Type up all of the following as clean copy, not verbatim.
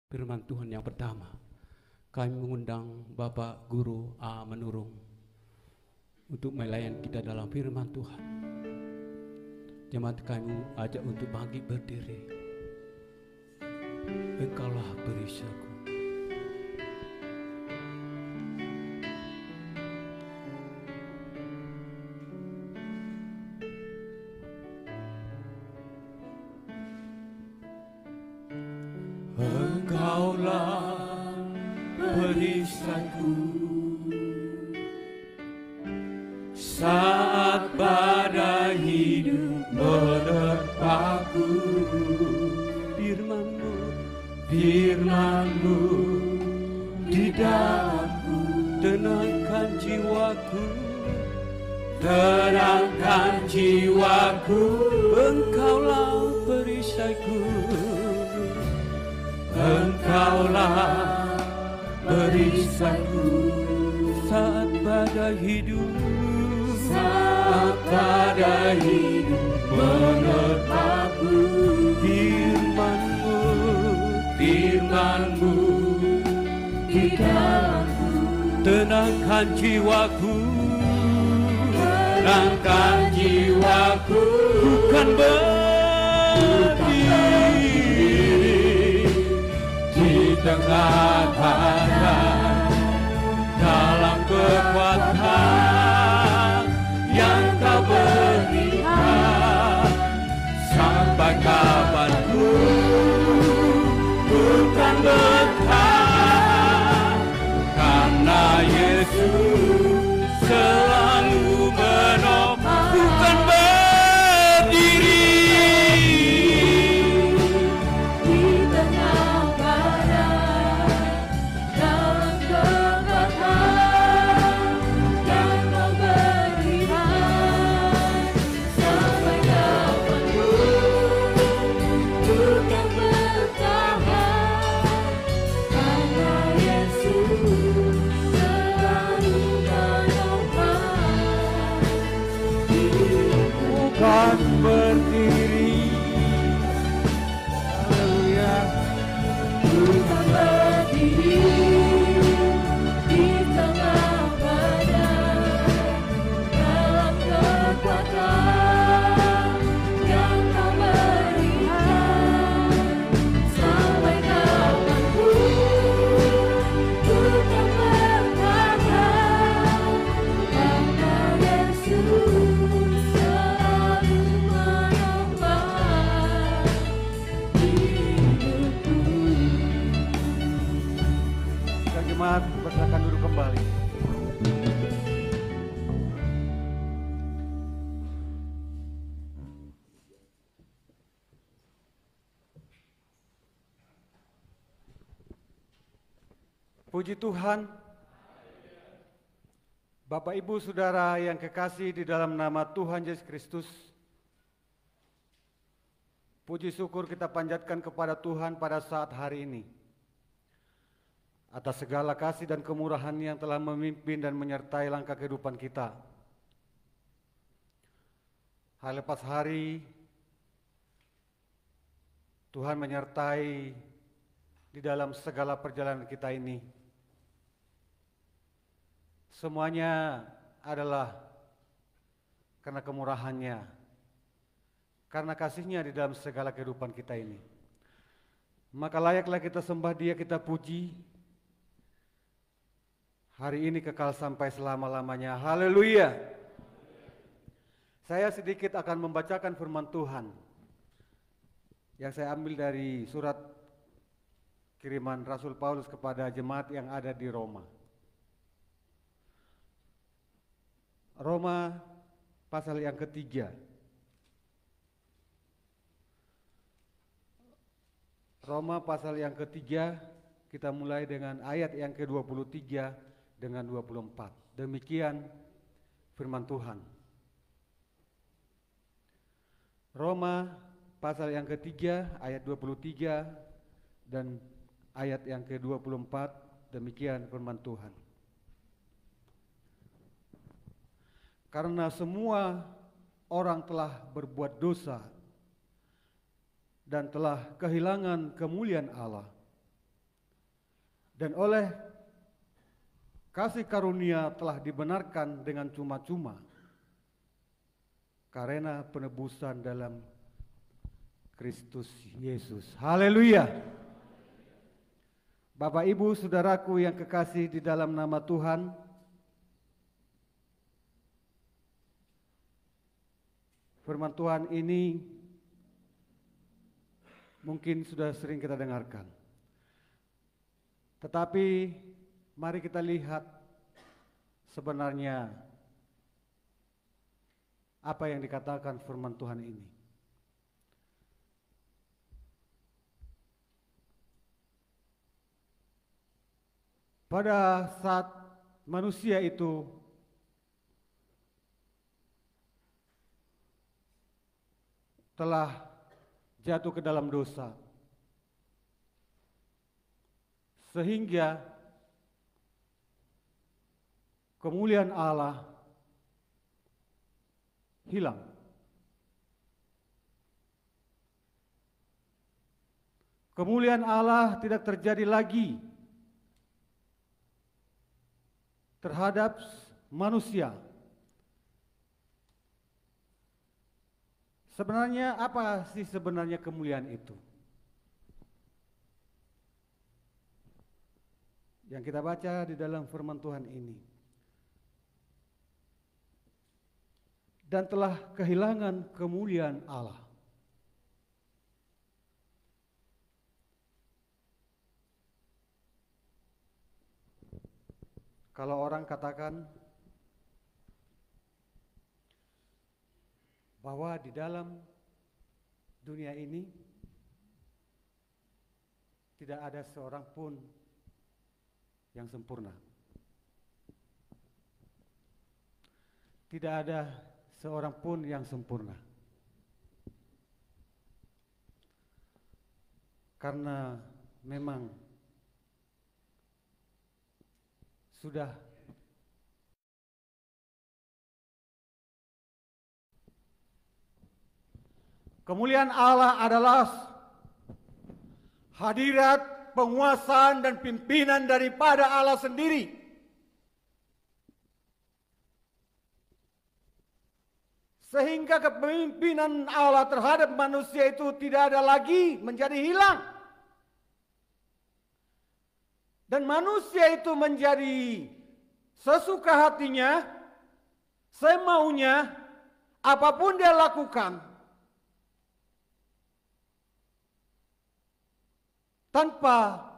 firman Tuhan yang pertama, kami mengundang Bapak Guru A. Menurung untuk melayan kita dalam firman Tuhan. Jemaat kami ajak untuk bangkit berdiri. Engkaulah perisaiku. Engkaulah perisaiku saat badai hidup menerpaku. Firman-Mu di dalamku, tenangkan jiwaku, Engkaulah perisaiku. Engkaulah perisaiku saat badai hidup menerpaku. Firman-Mu di dalamku, tenangkan jiwaku, bukan berdiri di tengah badai, dalam kekuatan yang Kau berikan. Sampai kapanku bukan bertahan, karena Yesus selalu menopang. Bukan berdiri di tengah badai, dalam kekuatan yang Kau berikan. Sampai kapanku bukan bertahan, karena Yesus selalu menopang hidupku. bukan berdiri. Haleluya. Bukan berdiri di tengah badai, dalam kekuatan yang Kau berikan. Sampai kapanku bukan bertahan, karena Yesus selalu menopang hidupku. Kita jemaat bersilakan duduk kembali. Puji Tuhan. Bapak Ibu Saudara yang kekasih di dalam nama Tuhan Yesus Kristus, puji syukur kita panjatkan kepada Tuhan pada saat hari ini atas segala kasih dan kemurahan yang telah memimpin dan menyertai langkah kehidupan kita. Hari lepas hari Tuhan menyertai di dalam segala perjalanan kita ini. Semuanya adalah karena kemurahan-Nya, karena kasih-Nya di dalam segala kehidupan kita ini. Maka layaklah kita sembah Dia, kita puji hari ini kekal sampai selama-lamanya. Haleluya. Saya sedikit akan membacakan firman Tuhan yang saya ambil dari surat kiriman Rasul Paulus kepada jemaat yang ada di Roma. Roma pasal yang ketiga. Roma pasal yang ketiga, kita mulai dengan ayat yang ke-23 dengan 24. Demikian firman Tuhan. Roma pasal yang ketiga ayat 23 dan ayat yang ke-24, demikian firman Tuhan. Karena semua orang telah berbuat dosa dan telah kehilangan kemuliaan Allah, dan oleh kasih karunia telah dibenarkan dengan cuma-cuma karena penebusan dalam Kristus Yesus. Haleluya. Bapak, Ibu, saudaraku yang kekasih di dalam nama Tuhan, firman Tuhan ini mungkin sudah sering kita dengarkan. Tetapi mari kita lihat sebenarnya apa yang dikatakan firman Tuhan ini. Pada saat manusia itu telah jatuh ke dalam dosa, sehingga kemuliaan Allah hilang. Kemuliaan Allah tidak terjadi lagi terhadap manusia. Sebenarnya apa sih sebenarnya kemuliaan itu? Yang kita baca di dalam firman Tuhan ini. Dan telah kehilangan kemuliaan Allah. Kalau orang katakan bahwa di dalam dunia ini tidak ada seorang pun yang sempurna. Tidak ada seorang pun yang sempurna. Karena memang sudah kemuliaan Allah adalah hadirat, penguasaan dan pimpinan daripada Allah sendiri. Sehingga kepemimpinan Allah terhadap manusia itu tidak ada lagi, menjadi hilang. Dan manusia itu menjadi sesuka hatinya, semaunya, apapun dia lakukan, tanpa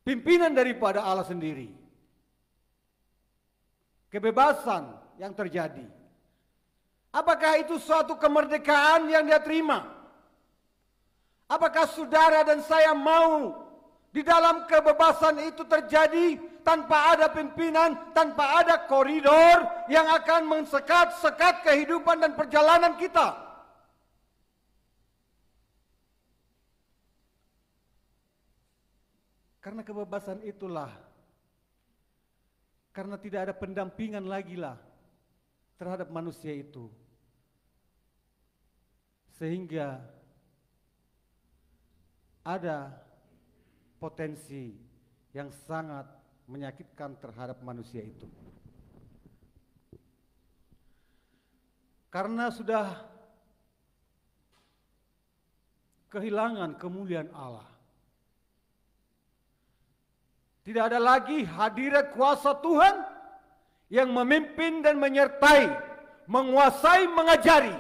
pimpinan daripada Allah sendiri. Kebebasan yang terjadi. Apakah itu suatu kemerdekaan yang dia terima? Apakah saudara dan saya mau di dalam kebebasan itu terjadi tanpa ada pimpinan, tanpa ada koridor yang akan mensekat-sekat kehidupan dan perjalanan kita? Karena kebebasan itulah, karena tidak ada pendampingan lagi lah terhadap manusia itu, sehingga ada potensi yang sangat menyakitkan terhadap manusia itu. Karena sudah kehilangan kemuliaan Allah. Tidak ada lagi hadirat kuasa Tuhan yang memimpin dan menyertai, menguasai, mengajari.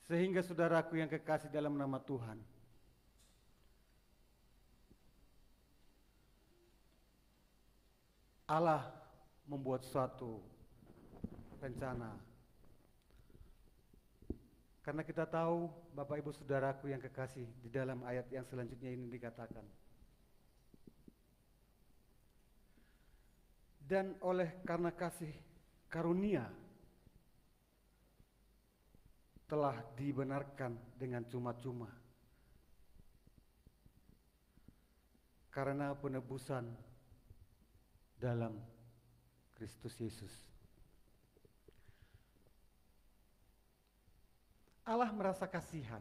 Sehingga saudaraku yang kekasih dalam nama Tuhan, Allah membuat suatu rencana. Karena kita tahu, Bapak Ibu saudaraku yang kekasih, di dalam ayat yang selanjutnya ini dikatakan, dan oleh karena kasih karunia telah dibenarkan dengan cuma-cuma karena penebusan dalam Kristus Yesus. Allah merasa kasihan,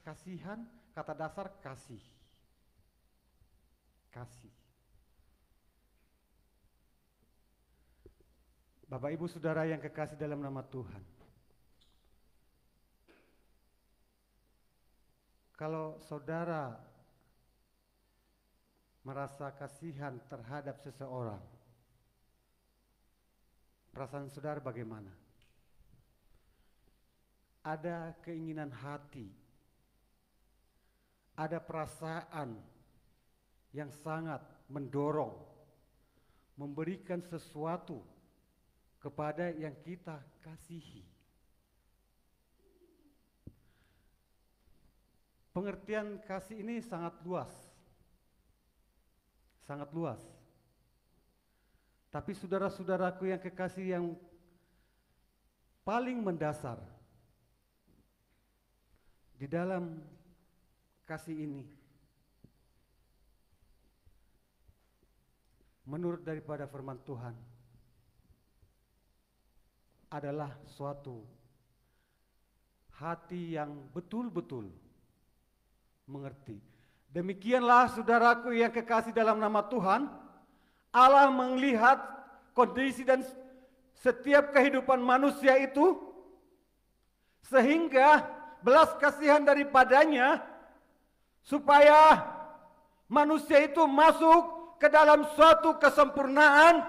kasihan kata dasar kasih. kasih. Bapak Ibu Saudara yang kekasih dalam nama Tuhan, kalau saudara merasa kasihan terhadap seseorang, perasaan saudara bagaimana? Ada keinginan hati, ada perasaan yang sangat mendorong memberikan sesuatu kepada yang kita kasihi. Pengertian kasih ini sangat luas. Sangat luas. Tapi saudara-saudaraku yang kekasih, yang paling mendasar di dalam kasih ini, menurut daripada firman Tuhan, adalah suatu hati yang betul-betul mengerti. Demikianlah saudaraku yang kekasih dalam nama Tuhan, Allah melihat kondisi dan setiap kehidupan manusia itu, sehingga belas kasihan daripadanya supaya manusia itu masuk ke dalam suatu kesempurnaan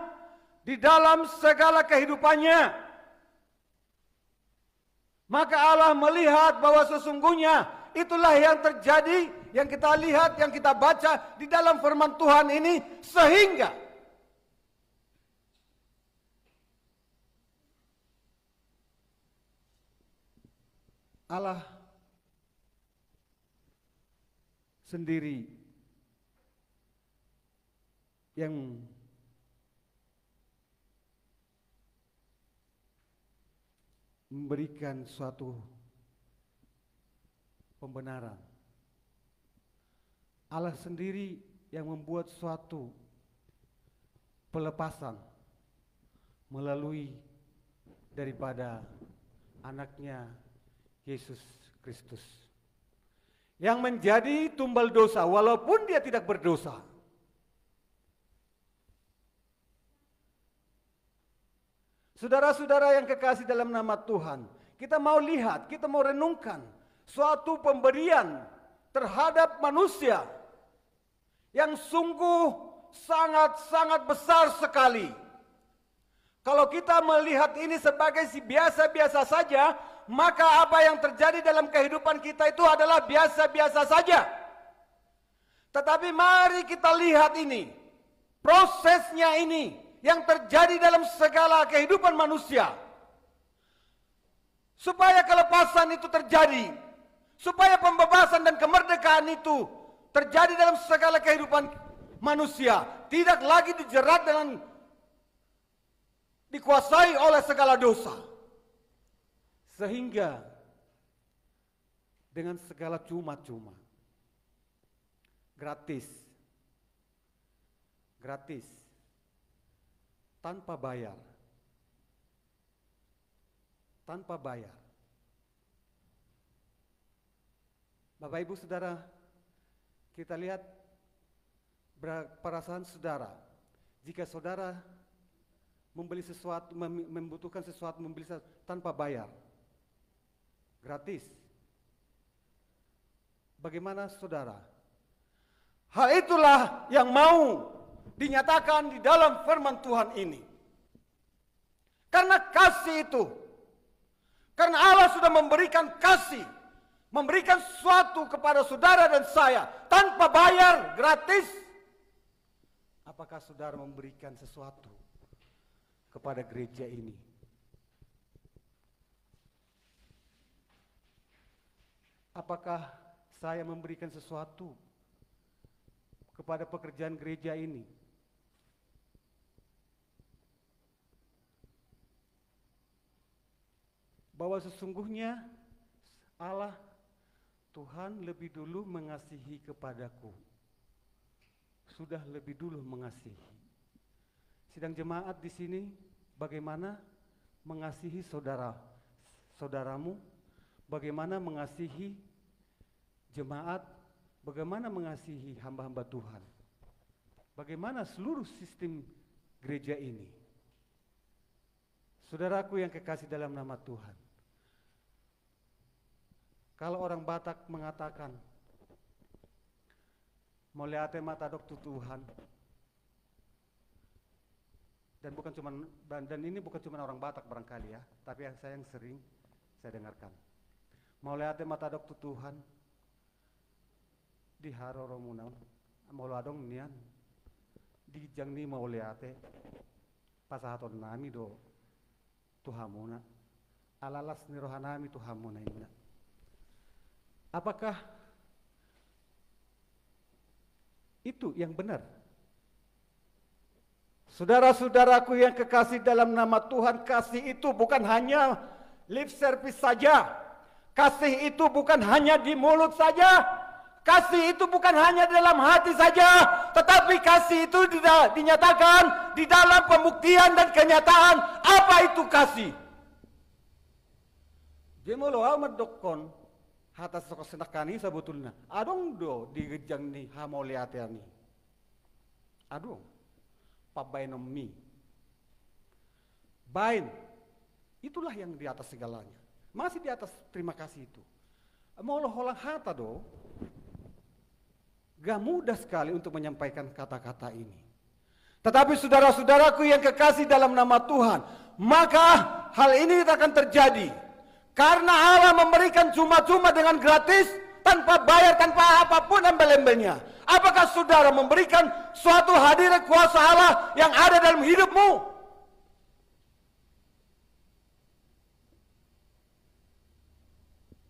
di dalam segala kehidupannya. Maka Allah melihat bahwa sesungguhnya itulah yang terjadi, yang kita lihat, yang kita baca di dalam firman Tuhan ini, sehingga Allah sendiri yang memberikan suatu pembenaran. Allah sendiri yang membuat suatu pelepasan melalui daripada anaknya Yesus Kristus, yang menjadi tumbal dosa walaupun dia tidak berdosa. Saudara-saudara yang kekasih dalam nama Tuhan, kita mau lihat, kita mau renungkan suatu pemberian terhadap manusia yang sungguh sangat-sangat besar sekali. Kalau kita melihat ini sebagai si biasa-biasa saja, maka apa yang terjadi dalam kehidupan kita itu adalah biasa-biasa saja. Tetapi mari kita lihat ini, prosesnya ini yang terjadi dalam segala kehidupan manusia, supaya kelepasan itu terjadi, supaya pembebasan dan kemerdekaan itu terjadi dalam segala kehidupan manusia, tidak lagi dijerat dan dikuasai oleh segala dosa, sehingga dengan segala cuma-cuma, gratis, tanpa bayar. Bapak Ibu Saudara, kita lihat perasaan saudara. Jika saudara membeli sesuatu, membutuhkan sesuatu, membeli sesuatu tanpa bayar, gratis, bagaimana saudara? Hal itulah yang mau dinyatakan di dalam firman Tuhan ini. Karena kasih itu, karena Allah sudah memberikan kasih, memberikan sesuatu kepada saudara dan saya tanpa bayar, gratis. Apakah saudara memberikan sesuatu kepada gereja ini? Apakah saya memberikan sesuatu kepada pekerjaan gereja ini? Bahwa sesungguhnya Allah Tuhan lebih dulu mengasihi kepadaku, sudah lebih dulu mengasihi. Sidang jemaat di sini bagaimana mengasihi saudaramu, bagaimana mengasihi jemaat, bagaimana mengasihi hamba-hamba Tuhan. bagaimana seluruh sistem gereja ini. Saudaraku yang kekasih dalam nama Tuhan, kalau orang Batak mengatakan moliate mata dokter Tuhan, dan ini bukan cuma orang Batak barangkali ya, tapi yang sering saya dengarkan. Moliate mata dokter Tuhan di haroro munaon mauladong nian di jangni mauliate pasahaton nami do tuhamuna alalas nirohanami tuhamuna inna. Apakah itu yang benar? Saudara-saudaraku yang kekasih dalam nama Tuhan, kasih itu bukan hanya lip service saja. Kasih itu bukan hanya di mulut saja. Kasih itu bukan hanya dalam hati saja, tetapi kasih itu dinyatakan di dalam pembuktian dan kenyataan. Apa itu kasih? Jemolo amat dokon hatas soko senakani sebetulnya. Adong do digejang ni hamoliateani. Adong pabainom mi. Bain. Itulah yang di atas segalanya. Masih di atas terima kasih itu. Mau lo holang hata do. Gak mudah sekali untuk menyampaikan kata-kata ini. Tetapi saudara-saudaraku yang kekasih dalam nama Tuhan, maka hal ini akan terjadi. Karena Allah memberikan cuma-cuma dengan gratis, tanpa bayar, tanpa apapun embel-embelnya. Apakah saudara memberikan suatu hadirat kuasa Allah yang ada dalam hidupmu?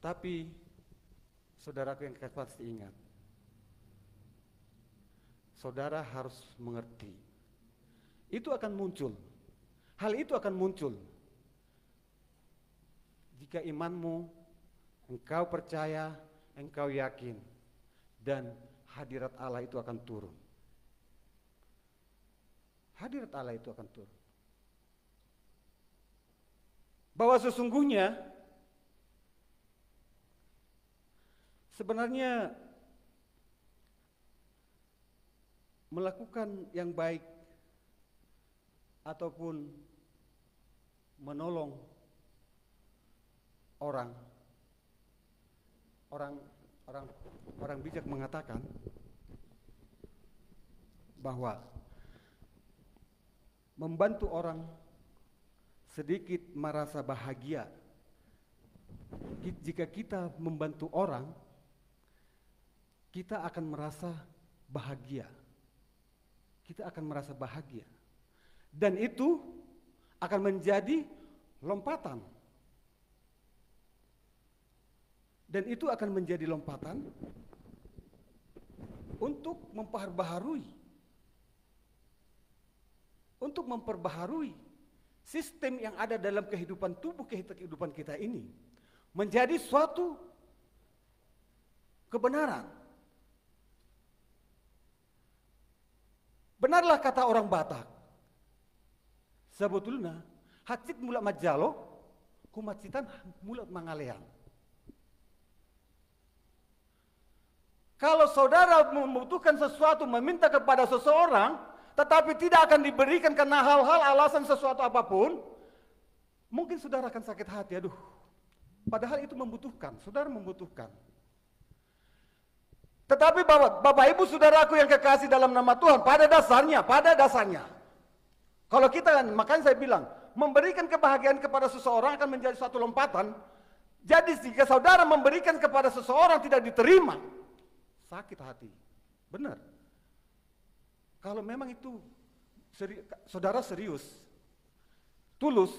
Tapi saudaraku yang kekasih pasti ingat, saudara harus mengerti. Itu akan muncul. Hal itu akan muncul jika imanmu, engkau percaya, engkau yakin, dan hadirat Allah itu akan turun. Hadirat Allah itu akan turun. Bahwa sesungguhnya sebenarnya melakukan yang baik ataupun menolong orang bijak mengatakan bahwa membantu orang sedikit merasa bahagia. Jika kita membantu orang, kita akan merasa bahagia. Kita akan merasa bahagia. Dan itu akan menjadi lompatan. Dan itu akan menjadi lompatan untuk memperbaharui sistem yang ada dalam kehidupan tubuh kehidupan kita ini menjadi suatu kebenaran. Benarlah kata orang Batak, sebetulnya hacit mulat majalo, kumacitan mulat mangalean. Kalau saudara membutuhkan sesuatu, meminta kepada seseorang, tetapi tidak akan diberikan karena hal-hal alasan sesuatu apapun, mungkin saudara akan sakit hati. Aduh, padahal itu membutuhkan, saudara membutuhkan. Tetapi Bapak Ibu saudaraku yang kekasih dalam nama Tuhan, pada dasarnya, kalau kita kan, makanya saya bilang, memberikan kebahagiaan kepada seseorang akan menjadi suatu lompatan. Jadi jika saudara memberikan kepada seseorang tidak diterima, sakit hati, benar. Kalau memang itu saudara serius, tulus,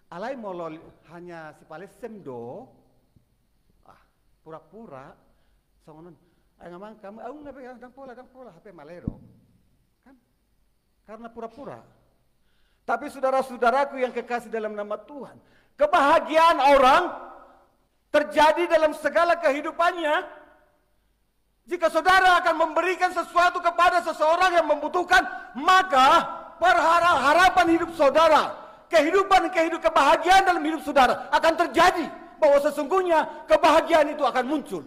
alai molol hanya si palesem do, pura-pura, songonon, ngamang kamu, ngapain dang pola, HP malero, kan? Karena pura-pura. Tapi saudara-saudaraku yang kekasih dalam nama Tuhan, kebahagiaan orang terjadi dalam segala kehidupannya. Jika saudara akan memberikan sesuatu kepada seseorang yang membutuhkan, maka harapan hidup saudara, kebahagiaan dalam hidup saudara akan terjadi. Bahwa sesungguhnya kebahagiaan itu akan muncul.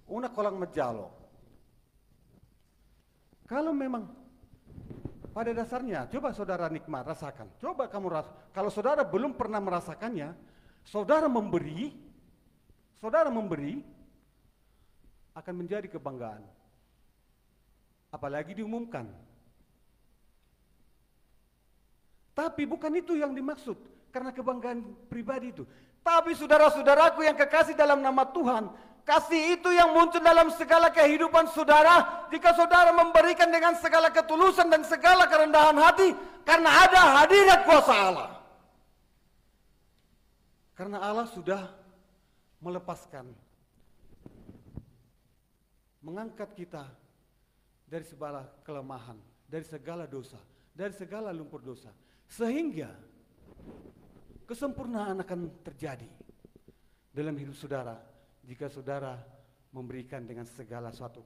Una kolang majalo. Kalau memang pada dasarnya, coba saudara nikmat, rasakan. Coba kamu kalau saudara belum pernah merasakannya, saudara memberi akan menjadi kebanggaan. Apalagi diumumkan. Tapi bukan itu yang dimaksud, karena kebanggaan pribadi itu. Tapi saudara-saudaraku yang kekasih dalam nama Tuhan, kasih itu yang muncul dalam segala kehidupan saudara, jika saudara memberikan dengan segala ketulusan dan segala kerendahan hati, karena ada hadirat kuasa Allah. Karena Allah sudah melepaskan, mengangkat kita dari segala kelemahan, dari segala dosa, dari segala lumpur dosa. Sehingga kesempurnaan akan terjadi dalam hidup saudara jika saudara memberikan dengan segala suatu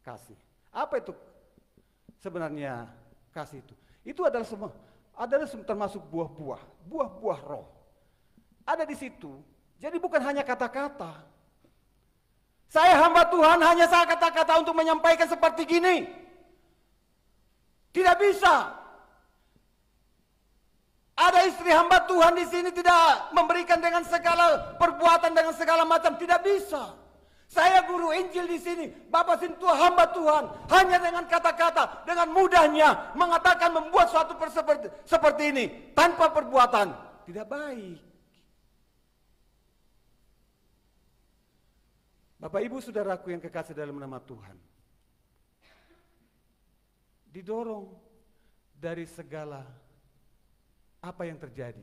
kasih. Apa itu sebenarnya kasih itu? Itu adalah termasuk buah-buah roh. Ada di situ. Jadi bukan hanya kata-kata. Saya hamba Tuhan hanya saya kata-kata untuk menyampaikan seperti gini. Tidak bisa. Ada istri hamba Tuhan di sini tidak memberikan dengan segala perbuatan, dengan segala macam, tidak bisa. Saya guru Injil di sini, Bapak Sintua hamba Tuhan, hanya dengan kata-kata, dengan mudahnya mengatakan membuat suatu seperti ini tanpa perbuatan, tidak baik. Bapak Ibu saudaraku yang kekasih dalam nama Tuhan, didorong dari segala apa yang terjadi.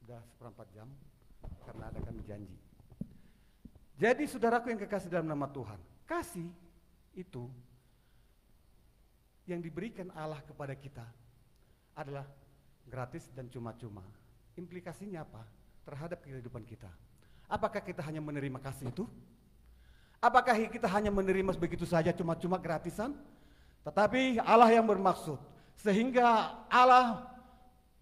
Sudah 1/4 jam karena ada kami janji. Jadi saudaraku yang kekasih dalam nama Tuhan, kasih itu yang diberikan Allah kepada kita adalah gratis dan cuma-cuma. Implikasinya apa? Terhadap kehidupan kita. Apakah kita hanya menerima kasih itu? Apakah kita hanya menerima begitu saja cuma-cuma gratisan? Tetapi Allah yang bermaksud, sehingga Allah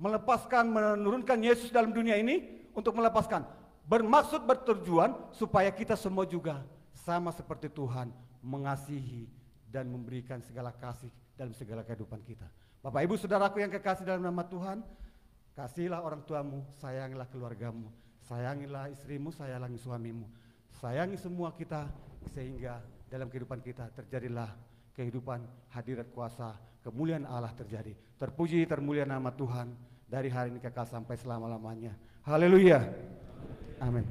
menurunkan Yesus dalam dunia ini untuk melepaskan. Bermaksud bertujuan supaya kita semua juga sama seperti Tuhan mengasihi dan memberikan segala kasih dalam segala kehidupan kita. Bapak Ibu saudaraku yang kekasih dalam nama Tuhan, kasihilah orang tuamu, sayangilah keluargamu, sayangilah istrimu, sayangi suamimu, sayangi semua kita, sehingga dalam kehidupan kita terjadilah kehidupan hadirat kuasa kemuliaan Allah terjadi. Terpuji termulia nama Tuhan dari hari ini kekal sampai selama-lamanya. Haleluya. Amin.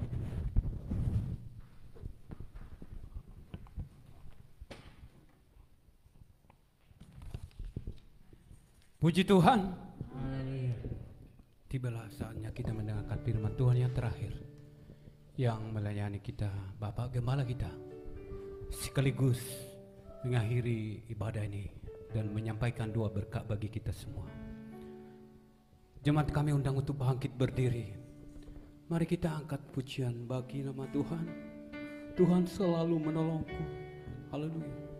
Puji Tuhan. Tibalah saatnya kita mendengarkan firman Tuhan yang terakhir, yang melayani kita Bapak Gembala kita, sekaligus mengakhiri ibadah ini dan menyampaikan doa berkat bagi kita semua. Jemaat kami undang untuk bangkit berdiri. Mari kita angkat pujian bagi nama Tuhan. Tuhan selalu menolongku. Haleluya.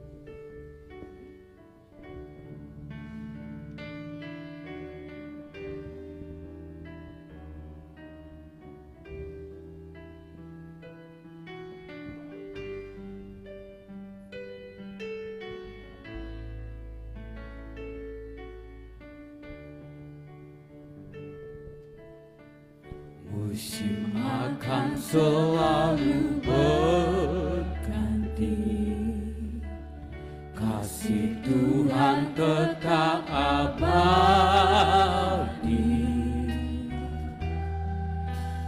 Musim akan selalu berganti, kasih Tuhan tetap abadi,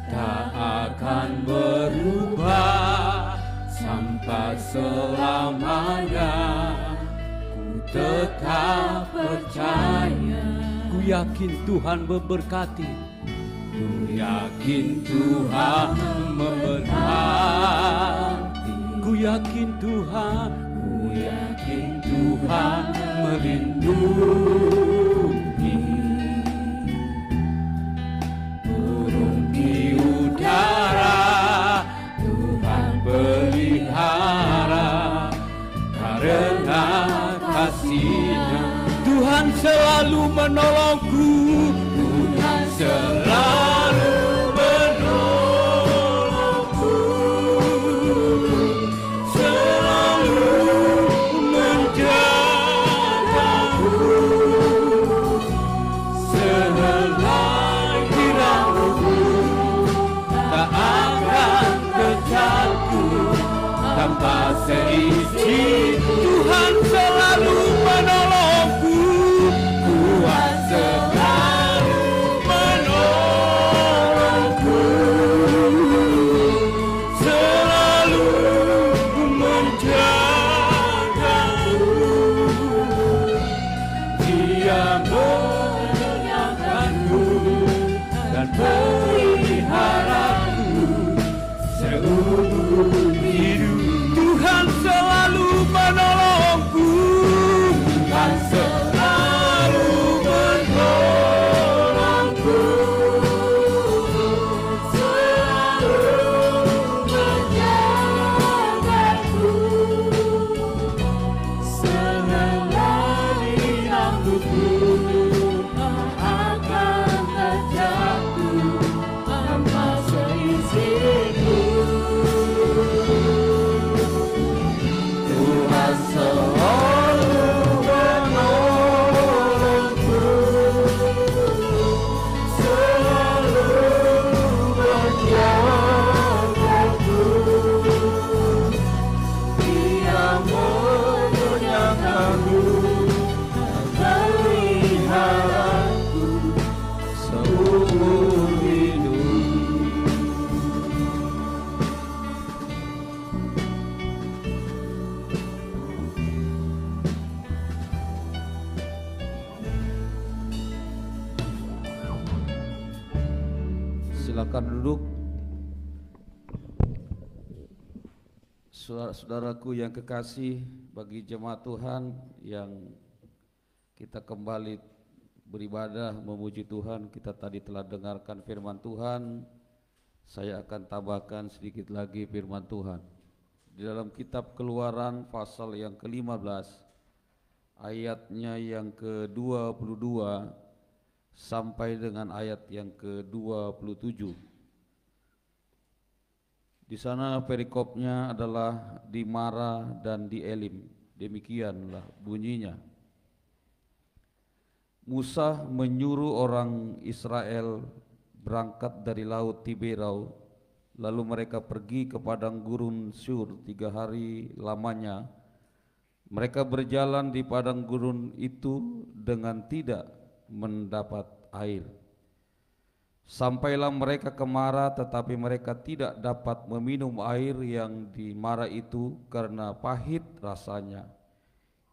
tak akan berubah sampai selamanya. Ku tetap percaya, ku yakin Tuhan memberkati. Ku yakin Tuhan memberkati. Ku yakin Tuhan melindungi. Burung di udara Tuhan pelihara, karena kasih-Nya Tuhan selalu menolongku. Tuhan selalu menolongku, selalu tanpa seizin. Tuhan selalu menolongku, Tuhan selalu menolongku, selalu menjagaku. Dia menyenangkanku dan peliharaku seumur hidup. Tuhan selalu menolongku, Tuhan selalu menolongku, selalu menjagaku, selagi rambutku akan terjatuh tanpa seizinku. Tuhan selalu menolongku, selalu menjagaku. Dia menyenangkanku dan peliharaku seumur hidup. Silakan duduk. Saudaraku yang kekasih, bagi jemaat Tuhan yang kita kembali beribadah memuji Tuhan, kita tadi telah dengarkan firman Tuhan. Saya akan tambahkan sedikit lagi firman Tuhan di dalam kitab Keluaran pasal yang ke-15 ayatnya yang ke-22 sampai dengan ayat yang ke-27. Di sana perikopnya adalah di Mara dan di Elim. Demikianlah bunyinya. Musa menyuruh orang Israel berangkat dari laut Tiberau, lalu mereka pergi ke padang gurun Syur 3 hari lamanya. Mereka berjalan di padang gurun itu dengan tidak mendapat air. Sampailah mereka ke Mara, tetapi mereka tidak dapat meminum air yang di Mara itu karena pahit rasanya.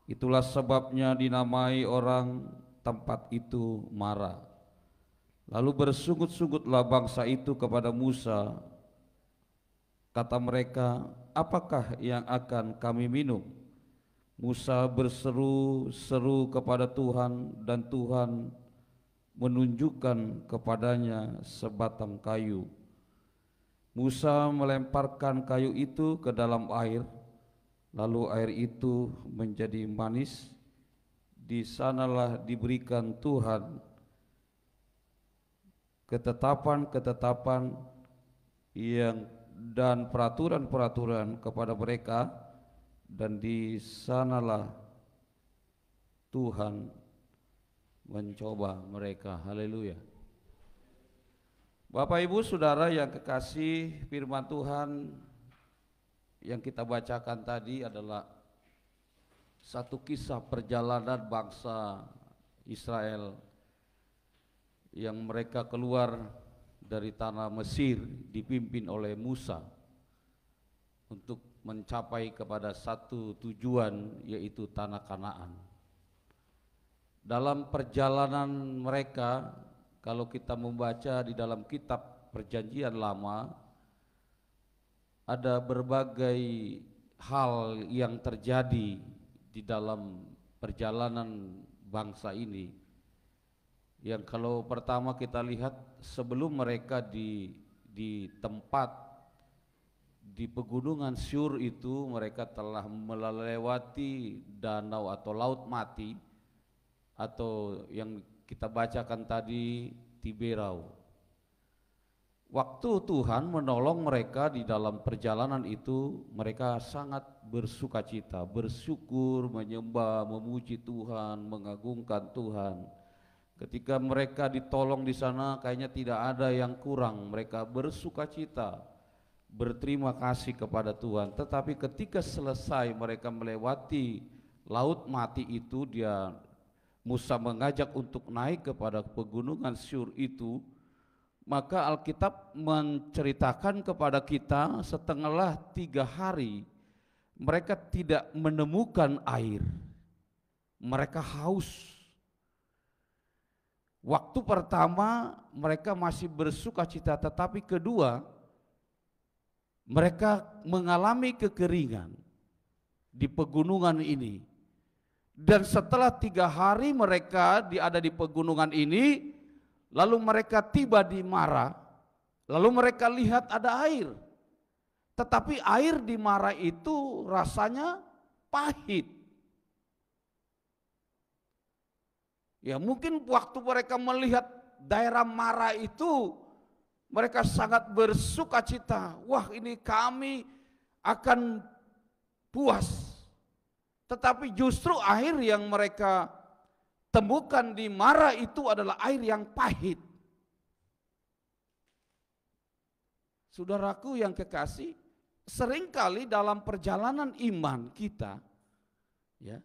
Itulah sebabnya dinamai orang tempat itu Mara. Lalu bersungut-sungutlah bangsa itu kepada Musa. Kata mereka, apakah yang akan kami minum? Musa berseru-seru kepada Tuhan, dan Tuhan menunjukkan kepadanya sebatang kayu. Musa melemparkan kayu itu ke dalam air, lalu air itu menjadi manis. Di sanalah diberikan Tuhan ketetapan-ketetapan yang dan peraturan-peraturan kepada mereka, dan di sanalah Tuhan mencoba mereka. Haleluya. Bapak Ibu Saudara yang kekasih, firman Tuhan yang kita bacakan tadi adalah satu kisah perjalanan bangsa Israel yang mereka keluar dari tanah Mesir dipimpin oleh Musa untuk mencapai kepada satu tujuan, yaitu tanah Kanaan. Dalam perjalanan mereka, kalau kita membaca di dalam kitab Perjanjian Lama, ada berbagai hal yang terjadi di dalam perjalanan bangsa ini. Yang kalau pertama kita lihat, sebelum mereka di tempat di pegunungan Syur itu, mereka telah melewati danau atau laut mati, atau yang kita bacakan tadi Tiberau. Waktu Tuhan menolong mereka di dalam perjalanan itu, mereka sangat bersukacita, bersyukur, menyembah, memuji Tuhan, mengagungkan Tuhan. Ketika mereka ditolong di sana, kayaknya tidak ada yang kurang. Mereka bersukacita berterima kasih kepada Tuhan. Tetapi ketika selesai mereka melewati laut mati itu, Musa mengajak untuk naik kepada pegunungan Syur itu, maka Alkitab menceritakan kepada kita setengahlah 3 hari mereka tidak menemukan air, mereka haus. Waktu pertama mereka masih bersuka cita, tetapi kedua mereka mengalami kekeringan di pegunungan ini. Dan setelah 3 hari mereka ada di pegunungan ini, lalu mereka tiba di Mara, lalu mereka lihat ada air. Tetapi air di Mara itu rasanya pahit. Ya mungkin waktu mereka melihat daerah Mara itu, mereka sangat bersuka cita. Wah, ini kami akan puas. Tetapi justru air yang mereka temukan di Mara itu adalah air yang pahit. Saudaraku yang kekasih, seringkali dalam perjalanan iman kita, ya,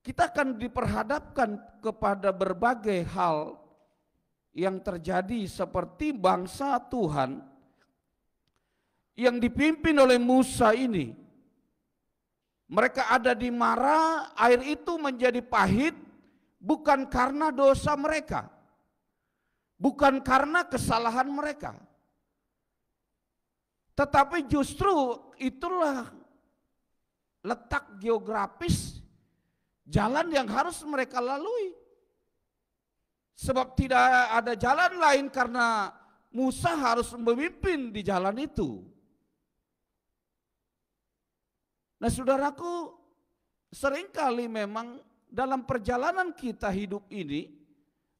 kita akan diperhadapkan kepada berbagai hal yang terjadi seperti bangsa Tuhan yang dipimpin oleh Musa ini. Mereka ada di Mara, air itu menjadi pahit bukan karena dosa mereka, bukan karena kesalahan mereka, tetapi justru itulah letak geografis jalan yang harus mereka lalui. Sebab tidak ada jalan lain karena Musa harus memimpin di jalan itu. Nah saudaraku, seringkali memang dalam perjalanan kita hidup ini,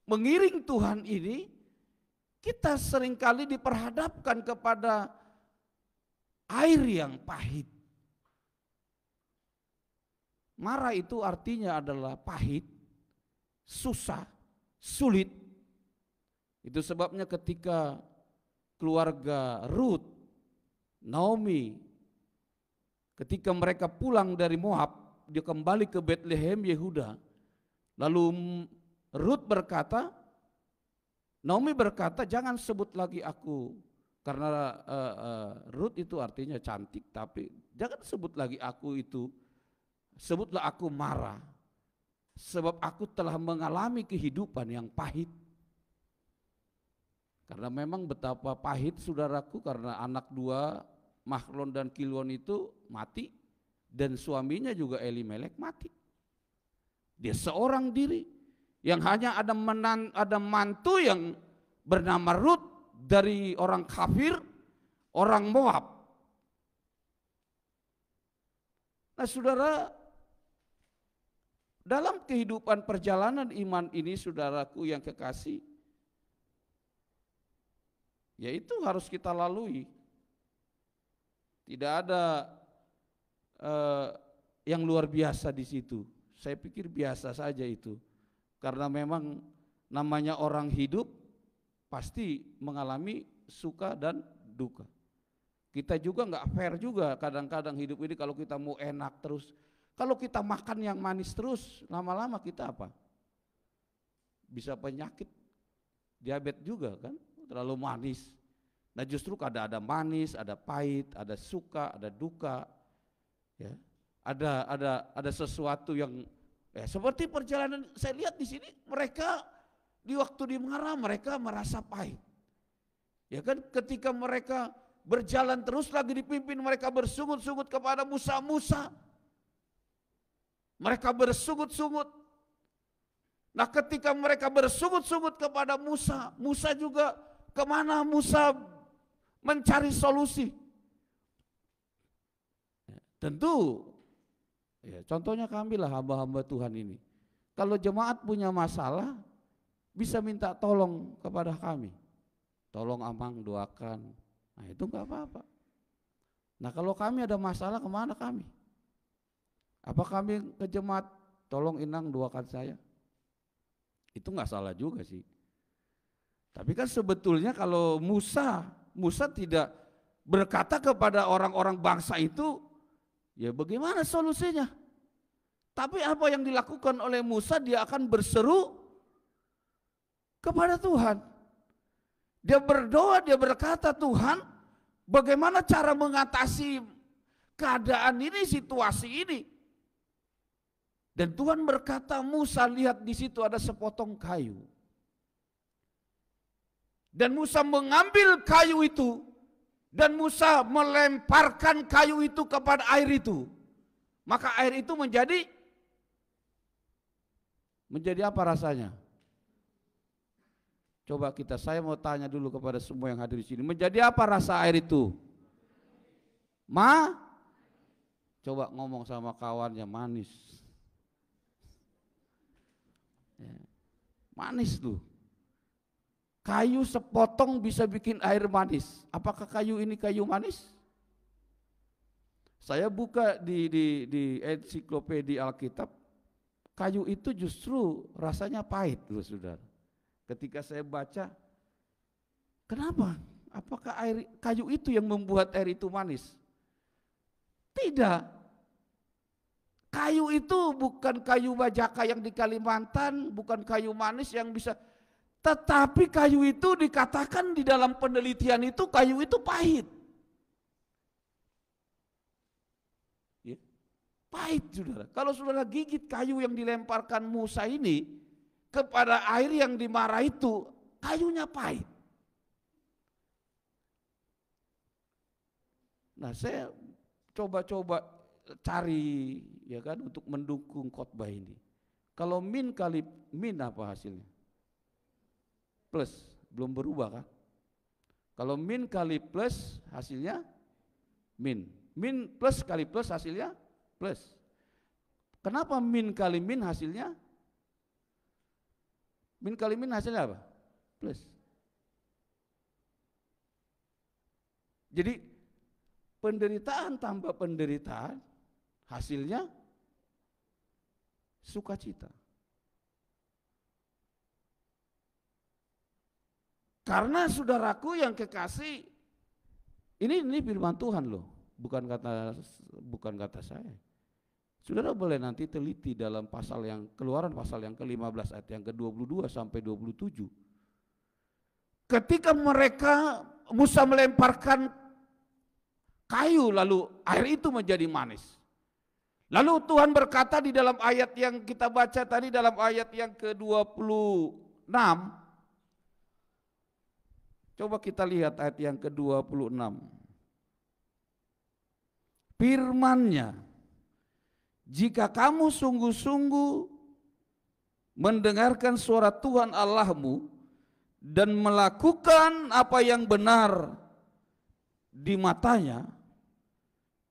mengiring Tuhan ini, kita seringkali diperhadapkan kepada air yang pahit. Mara itu artinya adalah pahit, susah, sulit. Itu sebabnya ketika keluarga Ruth, Naomi, ketika mereka pulang dari Moab, dia kembali ke Bethlehem Yehuda. Lalu Ruth berkata, Naomi berkata, jangan sebut lagi aku, karena Ruth itu artinya cantik, tapi jangan sebut lagi aku itu, sebutlah aku Mara, sebab aku telah mengalami kehidupan yang pahit. Karena memang betapa pahit saudaraku, karena anak 2 Mahlon dan Kilon itu mati, dan suaminya juga Elimelek mati. Dia seorang diri yang hanya ada mantu yang bernama Ruth dari orang kafir, orang Moab. Nah saudara, dalam kehidupan perjalanan iman ini saudaraku yang kekasih, yaitu harus kita lalui. Tidak ada yang luar biasa di situ. Saya pikir biasa saja itu. Karena memang namanya orang hidup pasti mengalami suka dan duka. Kita juga nggak fair juga kadang-kadang hidup ini kalau kita mau enak terus. Kalau kita makan yang manis terus, lama-lama kita apa? Bisa penyakit, diabetes juga kan, terlalu manis. Nah justru ada manis, ada pahit, ada suka, ada duka, ya. Ada sesuatu yang seperti perjalanan saya lihat di sini, mereka di waktu di Mara mereka merasa pahit. Ya kan, ketika mereka berjalan terus lagi dipimpin, mereka bersungut-sungut kepada Musa. Mereka bersungut-sungut. Nah ketika mereka bersungut-sungut kepada Musa juga kemana Musa mencari solusi? Tentu, ya, contohnya kami lah hamba-hamba Tuhan ini. Kalau jemaat punya masalah, bisa minta tolong kepada kami. Tolong Amang doakan. Nah itu enggak apa-apa. Nah kalau kami ada masalah, kemana kami? Apa kami ke jemaat, tolong Inang doakan saya? Itu enggak salah juga sih. Tapi kan sebetulnya kalau Musa tidak berkata kepada orang-orang bangsa itu, ya bagaimana solusinya? Tapi apa yang dilakukan oleh Musa, dia akan berseru kepada Tuhan. Dia berdoa, dia berkata, Tuhan, bagaimana cara mengatasi keadaan ini, situasi ini? Dan Tuhan berkata, Musa, lihat di situ ada sepotong kayu. Dan Musa mengambil kayu itu, dan Musa melemparkan kayu itu kepada air itu. Maka air itu menjadi apa rasanya? Coba saya mau tanya dulu kepada semua yang hadir di sini. Menjadi apa rasa air itu? Coba ngomong sama kawannya, manis. Manis tuh. Kayu sepotong bisa bikin air manis. Apakah kayu ini kayu manis? Saya buka di ensiklopedia Alkitab, kayu itu justru rasanya pahit loh saudara. Ketika saya baca, kenapa? Apakah kayu itu yang membuat air itu manis? Tidak. Kayu itu bukan kayu bajaka yang di Kalimantan, bukan kayu manis yang bisa, tetapi kayu itu dikatakan di dalam penelitian itu kayu itu pahit. Ya, pahit saudara. Kalau saudara gigit kayu yang dilemparkan Musa ini kepada air yang dimarah itu, kayunya pahit. Nah, saya coba-coba cari ya kan untuk mendukung khotbah ini. Kalau min kali min apa hasilnya? Plus, belum berubah kan? Kalau min kali plus hasilnya min. Min plus kali plus hasilnya plus. Kenapa min kali min hasilnya? Min kali min hasilnya apa? Plus. Jadi penderitaan tambah penderitaan hasilnya sukacita. Karena saudaraku yang kekasih, ini firman Tuhan loh, bukan kata saya. Saudara boleh nanti teliti dalam Keluaran pasal yang ke-15 ayat yang ke-22 sampai 27. Ketika Musa melemparkan kayu lalu air itu menjadi manis. Lalu Tuhan berkata di dalam ayat yang kita baca tadi, dalam ayat yang ke-26. Coba kita lihat ayat yang ke-26. Firman-Nya, jika kamu sungguh-sungguh mendengarkan suara Tuhan Allahmu dan melakukan apa yang benar di matanya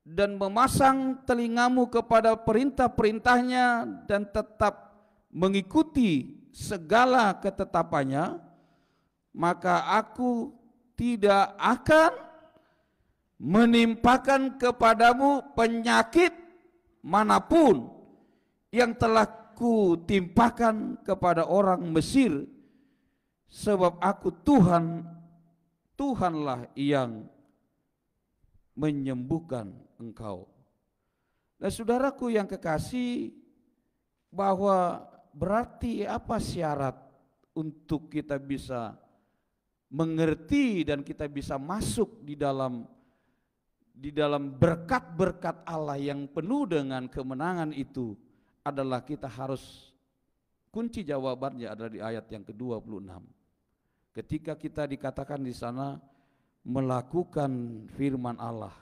dan memasang telingamu kepada perintah-perintahnya dan tetap mengikuti segala ketetapannya, maka aku tidak akan menimpakan kepadamu penyakit manapun yang telah kutimpakan kepada orang Mesir, sebab aku Tuhanlah yang menyembuhkan engkau. Nah, saudaraku yang kekasih, bahwa berarti apa syarat untuk kita bisa mengerti dan kita bisa masuk di dalam berkat-berkat Allah yang penuh dengan kemenangan itu adalah kita harus, kunci jawabannya adalah di ayat yang ke-26. Ketika kita dikatakan di sana melakukan firman Allah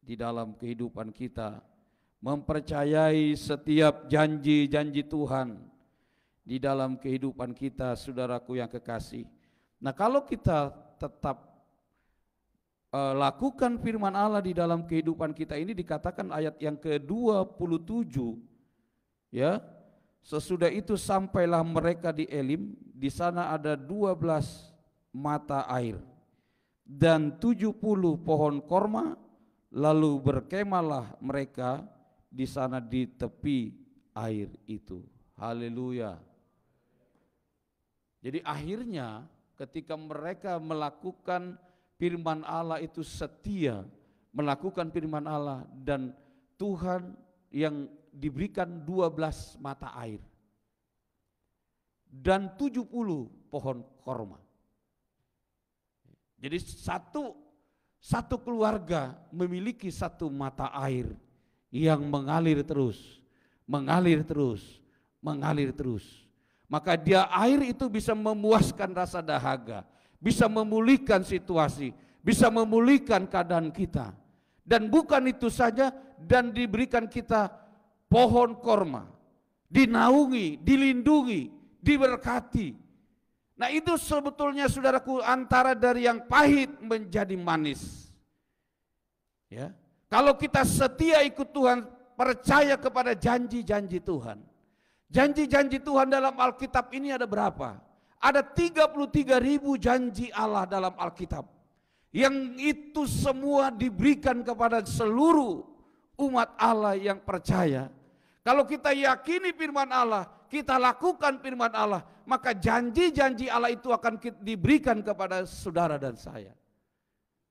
di dalam kehidupan kita, mempercayai setiap janji-janji Tuhan di dalam kehidupan kita, saudaraku yang kekasih. Nah, kalau kita tetap lakukan firman Allah di dalam kehidupan kita ini, dikatakan ayat yang ke-27 ya, sesudah itu sampailah mereka di Elim, di sana ada 12 mata air dan 70 pohon korma, lalu berkemahlah mereka di sana di tepi air itu. Haleluya. Jadi akhirnya ketika mereka melakukan firman Allah itu setia melakukan firman Allah, dan Tuhan yang diberikan 12 mata air dan 70 pohon korma. Jadi satu keluarga memiliki satu mata air yang mengalir terus, mengalir terus, mengalir terus. Maka dia air itu bisa memuaskan rasa dahaga, bisa memulihkan situasi, bisa memulihkan keadaan kita. Dan bukan itu saja, dan diberikan kita pohon korma, dinaungi, dilindungi, diberkati. Nah itu sebetulnya saudaraku antara dari yang pahit menjadi manis. Ya, kalau kita setia ikut Tuhan, percaya kepada janji-janji Tuhan. Janji-janji Tuhan dalam Alkitab ini ada berapa? Ada 33.000 janji Allah dalam Alkitab. Yang itu semua diberikan kepada seluruh umat Allah yang percaya. Kalau kita yakini firman Allah, kita lakukan firman Allah, maka janji-janji Allah itu akan diberikan kepada saudara dan saya.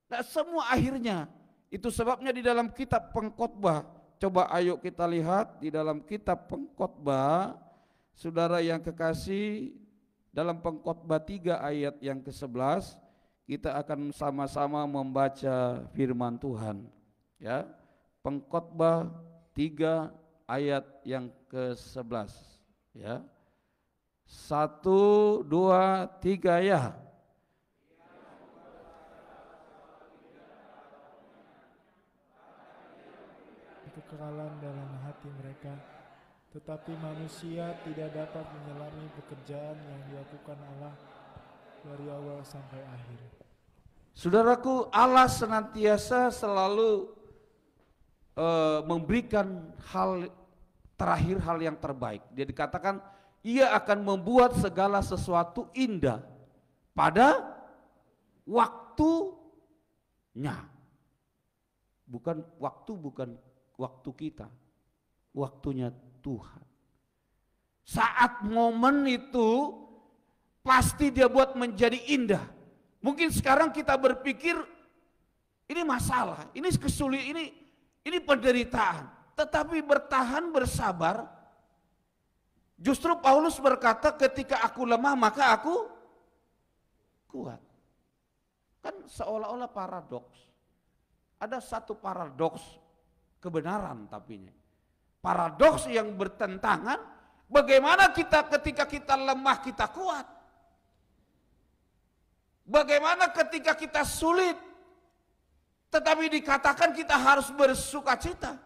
Nah semua akhirnya, itu sebabnya di dalam kitab Pengkhotbah, coba ayo kita lihat di dalam kitab Pengkhotbah, saudara yang kekasih, dalam Pengkhotbah 3 ayat yang ke-11, kita akan sama-sama membaca firman Tuhan. Ya, Pengkhotbah 3 ayat yang ke-11. Ya, 1, 2, 3 ya. Kekekalan dalam hati mereka, tetapi manusia tidak dapat menyelami pekerjaan yang dilakukan Allah dari awal sampai akhir. Saudaraku, Allah senantiasa selalu memberikan hal terakhir, hal yang terbaik. Dia dikatakan ia akan membuat segala sesuatu indah pada waktunya. Bukan waktu kita, waktunya Tuhan. Saat momen itu pasti dia buat menjadi indah. Mungkin sekarang kita berpikir ini masalah, ini kesulitan, ini penderitaan. Tetapi bertahan, bersabar. Justru Paulus berkata, ketika aku lemah maka aku kuat. Kan seolah-olah paradoks. Ada satu paradoks kebenaran tapinya. Paradoks yang bertentangan, bagaimana kita ketika kita lemah kita kuat? Bagaimana ketika kita sulit, tetapi dikatakan kita harus bersukacita?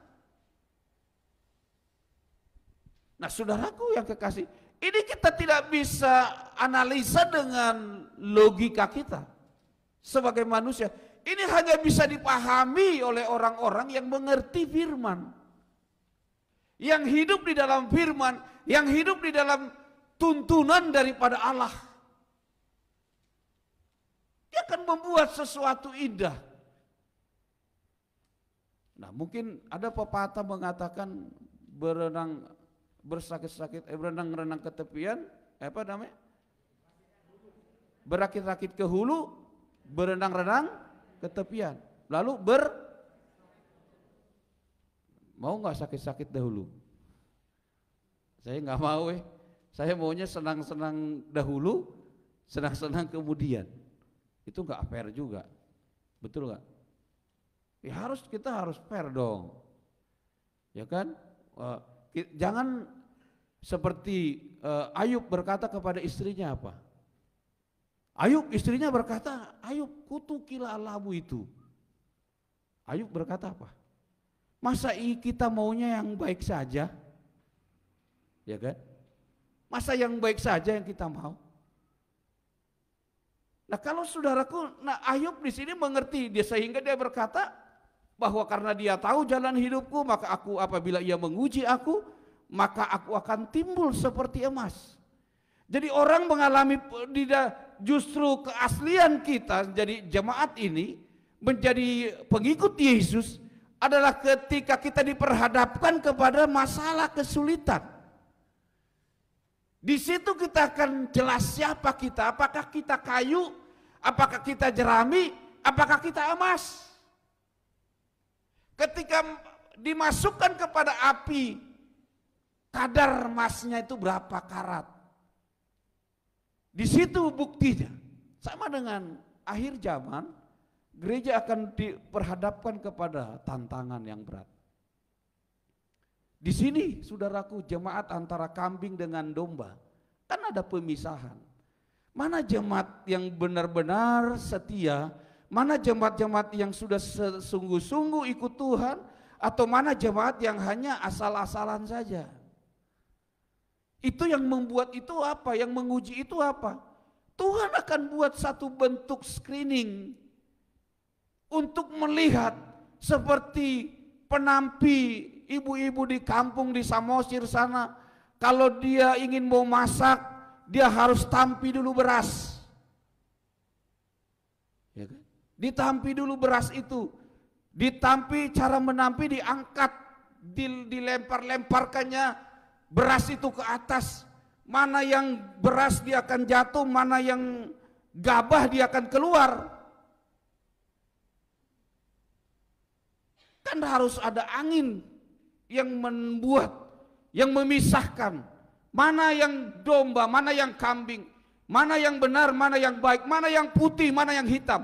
Nah saudaraku yang kekasih, ini kita tidak bisa analisa dengan logika kita sebagai manusia. Ini hanya bisa dipahami oleh orang-orang yang mengerti firman, yang hidup di dalam firman, yang hidup di dalam tuntunan daripada Allah. Dia akan membuat sesuatu indah. Nah mungkin ada pepatah mengatakan berenang bersakit-sakit, berenang-renang ke tepian, apa namanya? Berakit-rakit ke hulu, berenang-renang ke tepian. Lalu mau nggak sakit-sakit dahulu? Saya nggak mau Saya maunya senang-senang dahulu, senang-senang kemudian. Itu nggak fair juga, betul nggak? Ya kita harus fair dong, ya kan? Jangan seperti Ayub berkata kepada istrinya apa? Ayub istrinya berkata, Ayub kutukilah Allahmu itu. Ayub berkata apa? Masa kita maunya yang baik saja? Ya kan? Masa yang baik saja yang kita mau? Nah kalau saudaraku, Ayub di sini mengerti dia, sehingga dia berkata bahwa karena dia tahu jalan hidupku, maka aku apabila ia menguji aku, maka aku akan timbul seperti emas. Jadi orang mengalami justru keaslian kita jadi jemaat ini, menjadi pengikut Yesus adalah ketika kita diperhadapkan kepada masalah kesulitan. Di situ kita akan jelas siapa kita, apakah kita kayu, apakah kita jerami, apakah kita emas? Ketika dimasukkan kepada api, kadar emasnya itu berapa karat? Di situ buktinya. Sama dengan akhir zaman, gereja akan diperhadapkan kepada tantangan yang berat. Di sini, saudaraku, jemaat antara kambing dengan domba, kan ada pemisahan. Mana jemaat yang benar-benar setia, mana jemaat-jemaat yang sudah sungguh-sungguh ikut Tuhan, atau mana jemaat yang hanya asal-asalan saja. Itu yang membuat itu apa? Yang menguji itu apa? Tuhan akan buat satu bentuk screening untuk melihat seperti penampi ibu-ibu di kampung di Samosir sana. Kalau dia ingin mau masak, dia harus tampi dulu beras. Ya kan? Ditampi dulu beras itu. Ditampi, cara menampi diangkat, dilempar-lemparkannya beras itu ke atas. Mana yang beras dia akan jatuh, mana yang gabah dia akan keluar. Kan harus ada angin yang membuat, yang memisahkan mana yang domba, mana yang kambing, mana yang benar, mana yang baik, mana yang putih, mana yang hitam.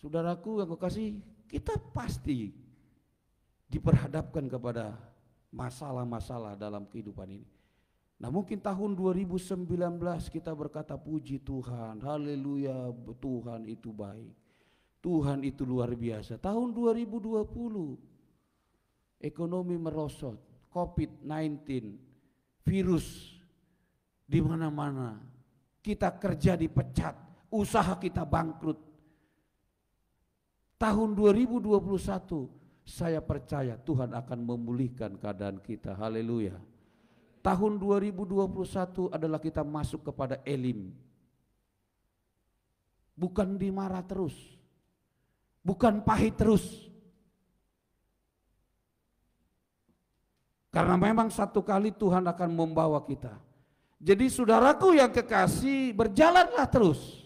Saudaraku yang kekasih, kita pasti diperhadapkan kepada masalah-masalah dalam kehidupan ini. Nah mungkin tahun 2019 kita berkata puji Tuhan, haleluya, Tuhan itu baik, Tuhan itu luar biasa. Tahun 2020 ekonomi merosot, COVID-19, virus di mana-mana, kita kerja dipecat, usaha kita bangkrut. Tahun 2021 saya percaya Tuhan akan memulihkan keadaan kita. Haleluya. Tahun 2021 adalah kita masuk kepada Elim. Bukan dimarah terus. Bukan pahit terus. Karena memang satu kali Tuhan akan membawa kita. Jadi saudaraku yang kekasih, berjalanlah terus.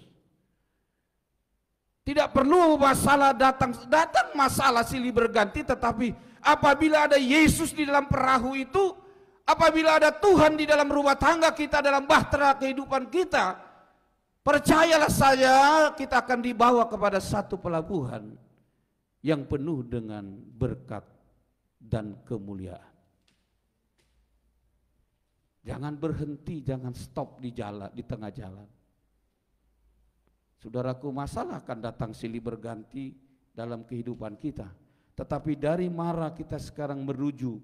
Tidak perlu masalah datang masalah silih berganti, tetapi apabila ada Yesus di dalam perahu itu, apabila ada Tuhan di dalam rumah tangga kita, dalam bahtera kehidupan kita, percayalah saya, kita akan dibawa kepada satu pelabuhan yang penuh dengan berkat dan kemuliaan. Jangan berhenti, jangan stop di jalan, di tengah jalan. Saudaraku, masalah akan datang silih berganti dalam kehidupan kita. Tetapi dari Mara kita sekarang menuju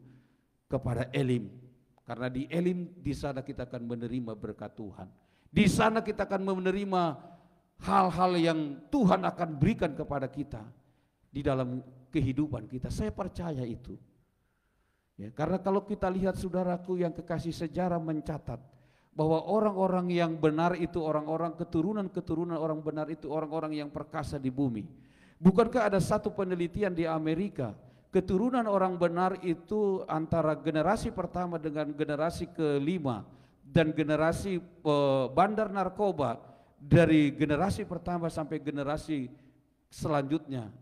kepada Elim. Karena di Elim, di sana kita akan menerima berkat Tuhan. Di sana kita akan menerima hal-hal yang Tuhan akan berikan kepada kita di dalam kehidupan kita. Saya percaya itu. Ya, karena kalau kita lihat saudaraku yang kekasih, sejarah mencatat bahwa orang-orang yang benar itu orang-orang keturunan orang benar itu orang-orang yang perkasa di bumi. Bukankah ada satu penelitian di Amerika, keturunan orang benar itu antara generasi pertama dengan generasi kelima dan generasi bandar narkoba, dari generasi pertama sampai generasi selanjutnya,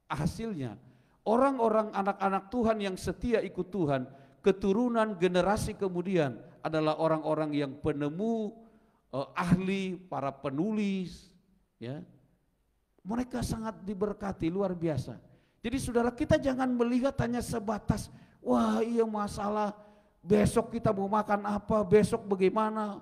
hasilnya orang-orang anak-anak Tuhan yang setia ikut Tuhan, keturunan generasi kemudian adalah orang-orang yang penemu, ahli, para penulis, ya. Mereka sangat diberkati, luar biasa. Jadi saudara, kita jangan melihat hanya sebatas, wah iya masalah, besok kita mau makan apa, besok bagaimana.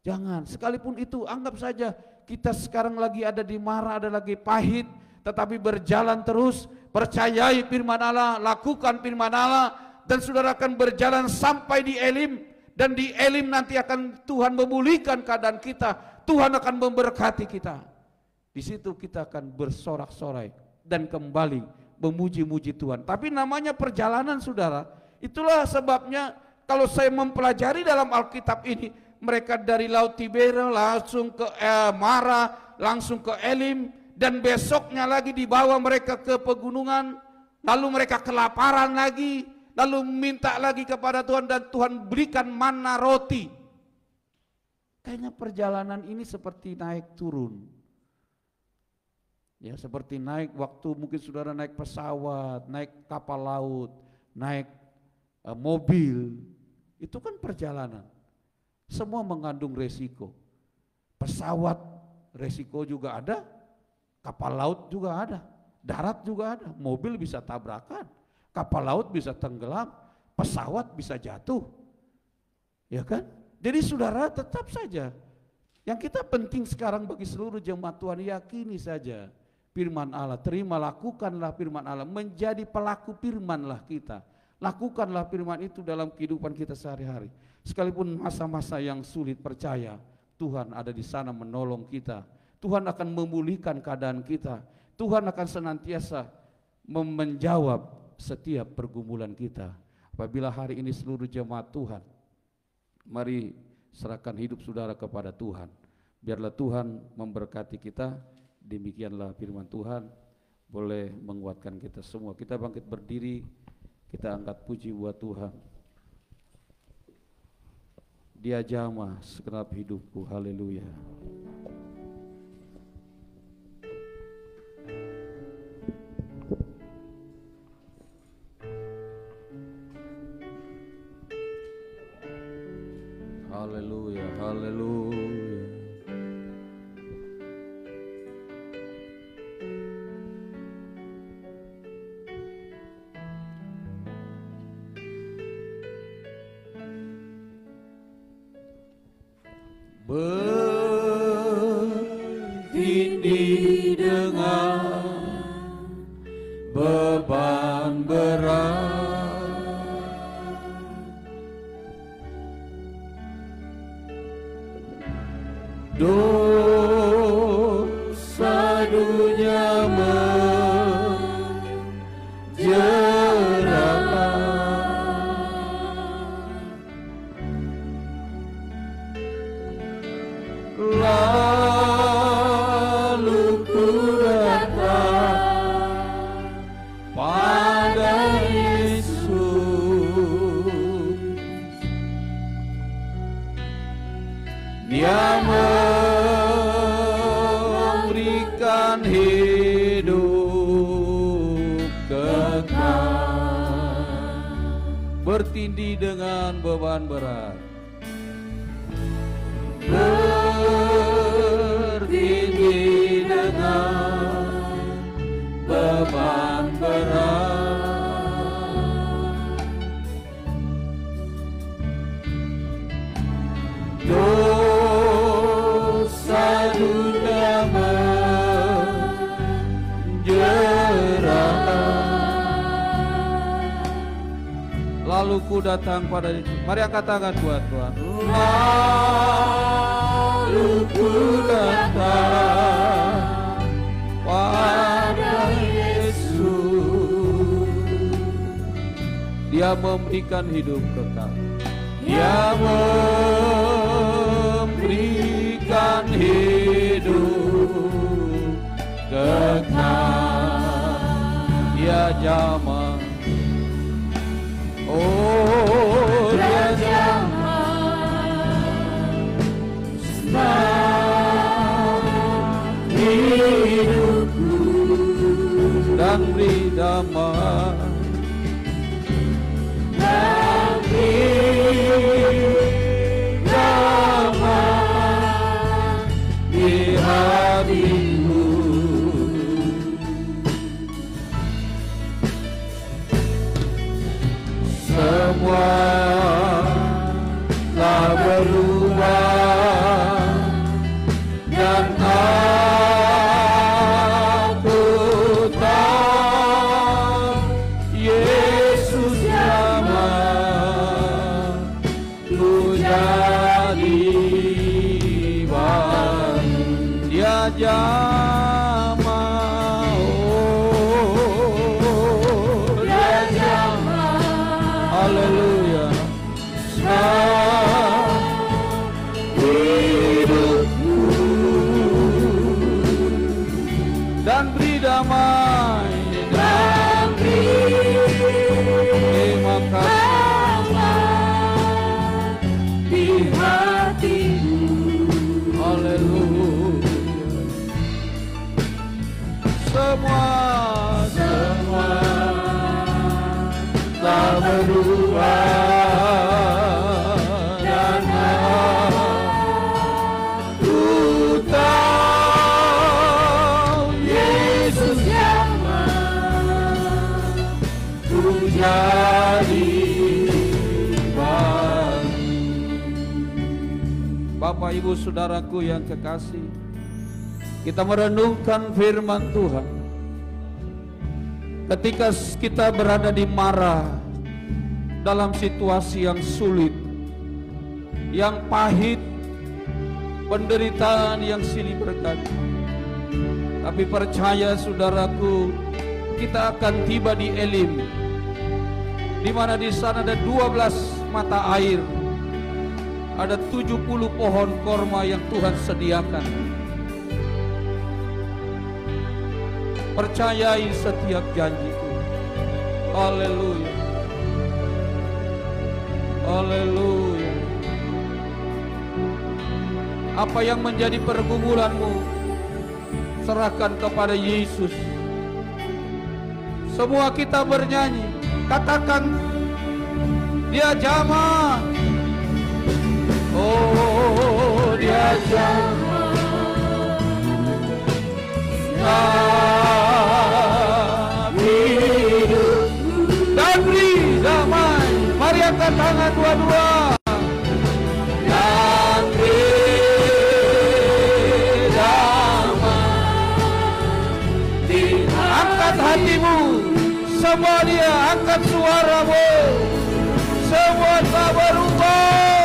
Jangan, sekalipun itu anggap saja kita sekarang lagi ada di Mara, ada lagi pahit, tetapi berjalan terus, percayai firman Allah, lakukan firman Allah, dan saudara akan berjalan sampai di Elim. Dan di Elim nanti akan Tuhan memulihkan keadaan kita. Tuhan akan memberkati kita. Di situ kita akan bersorak-sorai dan kembali memuji-muji Tuhan. Tapi namanya perjalanan saudara. Itulah sebabnya kalau saya mempelajari dalam Alkitab ini, mereka dari Laut Tiberias langsung ke Mara, langsung ke Elim, dan besoknya lagi dibawa mereka ke pegunungan, lalu mereka kelaparan lagi. Lalu minta lagi kepada Tuhan dan Tuhan berikan manna roti. Kayaknya perjalanan ini seperti naik turun. Ya, seperti naik waktu mungkin saudara naik pesawat, naik kapal laut, naik mobil. Itu kan perjalanan. Semua mengandung resiko. Pesawat resiko juga ada, kapal laut juga ada, darat juga ada, mobil bisa tabrakan, kapal laut bisa tenggelam, pesawat bisa jatuh. Ya kan? Jadi saudara tetap saja, yang kita penting sekarang bagi seluruh jemaat Tuhan, yakini saja firman Allah, terima, lakukanlah firman Allah, menjadi pelaku firmanlah kita. Lakukanlah firman itu dalam kehidupan kita sehari-hari. Sekalipun masa-masa yang sulit, percaya Tuhan ada di sana menolong kita. Tuhan akan memulihkan keadaan kita. Tuhan akan senantiasa menjawab setiap pergumulan kita. Apabila hari ini seluruh jemaat Tuhan, mari serahkan hidup saudara kepada Tuhan. Biarlah Tuhan memberkati kita. Demikianlah firman Tuhan. Boleh menguatkan kita semua. Kita bangkit berdiri, kita angkat puji buat Tuhan. Dia jamah segenap hidupku, haleluya. Haleluya, haleluya. Bertindih dengan beban berat, dosa dunia lalu ku datang pada Yesus. Dia memberikan hidup kekal, bertindih dengan beban berat, bertindih dengan beban berat, dosa dunia menjerat. Lalu ku datang pada Yesus. Mari angkat tangan buat Tuhan. Lalu ku datang pada Yesus. Dia memberikan hidup kekal. Dia memberikan hidup kekal. Dia jamah. Oh, dia hidupku dan beri damai, dan beri damai di hatiku. Semua telah berubah dan aku tahu Yesus jamah ku jadi baru. Dia jamah, oh dia jamah, haleluya. Dan beri damai, dan beri damai di hatiku. Bapak Ibu Saudaraku yang kekasih, kita merenungkan firman Tuhan. Ketika kita berada di mara, dalam situasi yang sulit, yang pahit, penderitaan yang silih berganti, tapi percaya saudaraku, kita akan tiba di Elim, di mana di sana ada 12 mata air, ada 70 pohon korma yang Tuhan sediakan. Percayai setiap janji Tuhan. Haleluya. Haleluya. Apa yang menjadi pergumulanmu, serahkan kepada Yesus. Semua kita bernyanyi, katakan, dia jamah. Oh, dia jamah. Hidup dan beri damai. Mari angkat tangan dua-dua. Dan beri damai. Angkat hatimu. Semua dia angkat suaramu. Semua tak berubah.